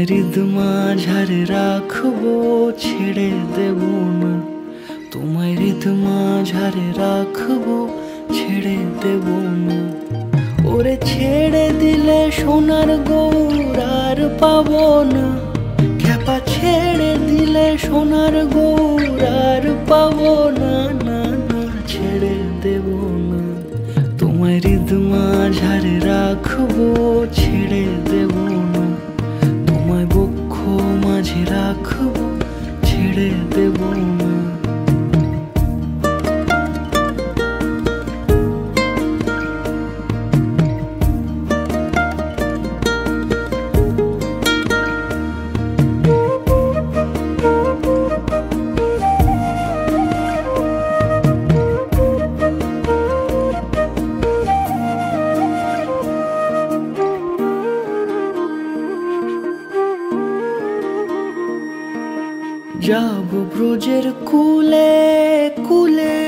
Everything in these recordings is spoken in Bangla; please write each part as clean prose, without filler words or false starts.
হৃদ মাঝারে রাখবো, ছেড়ে দেব না। তোমায় হৃদ মাঝারে রাখবো, ছেড়ে দেব না। ওরে ছেড়ে দিলে সোনার গৌর আর পাবো না। খ্যাপা ছেড়ে দিলে সোনার গৌর আর পাবো না। না না, ছেড়ে দেব না। তোমায় হৃদ মাঝারে রাখবো, ছেড়ে দেব না। তোমায় বক্ষ মাঝে রাখবো, ছেড়ে দেব না। যাব ব্রজের কুলে কুলে,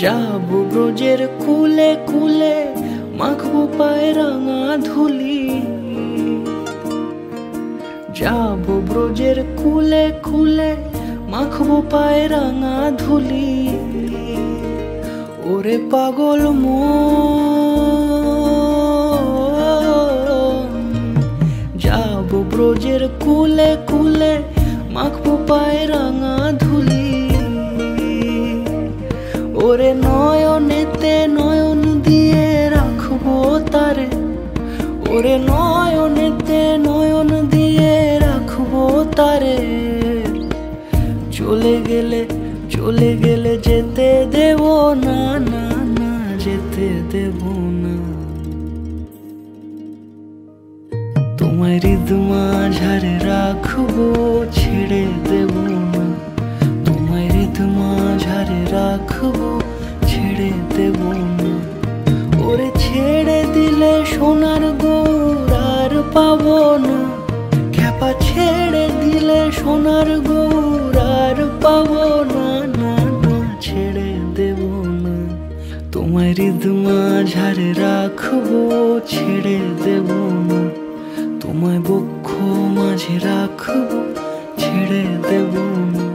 যাব ব্রজের কুলে কুলে, মাখবো পায়ে রাঙা ধুলি। যাব ব্রজের কুলে কুলে, মাখবো পায়ে রাঙা ধুলি। ওরে পাগল যাব ব্রজের কুলে কুলে, মাখবো পায়ে রাঙা ধুলি। ওরে নয়নেতে নয়ন দিয়ে রাখবো তারে, ওরে নয়নেতে নয়ন দিয়ে রাখবো তারে। চলে গেলে চলে গেলে যেতে দেব না। না না, যেতে দেব না। তোমায় হৃদ মাঝারে রাখবো, ছেড়ে দেব না। তোমায় হৃদ মাঝারে রাখবো, ছেড়ে দেব না। ওরে ছেড়ে দিলে সোনার গৌর আর পাবো না। খ্যাপা ছেড়ে দিলে সোনার গৌর আর পাবো না। না না, ছেড়ে দেব না। তোমায় হৃদ মাঝারে রাখবো, ছেড়ে দেব না। তোমায় বক্ষ মাঝে রাখবো, ছেড়ে দেব না।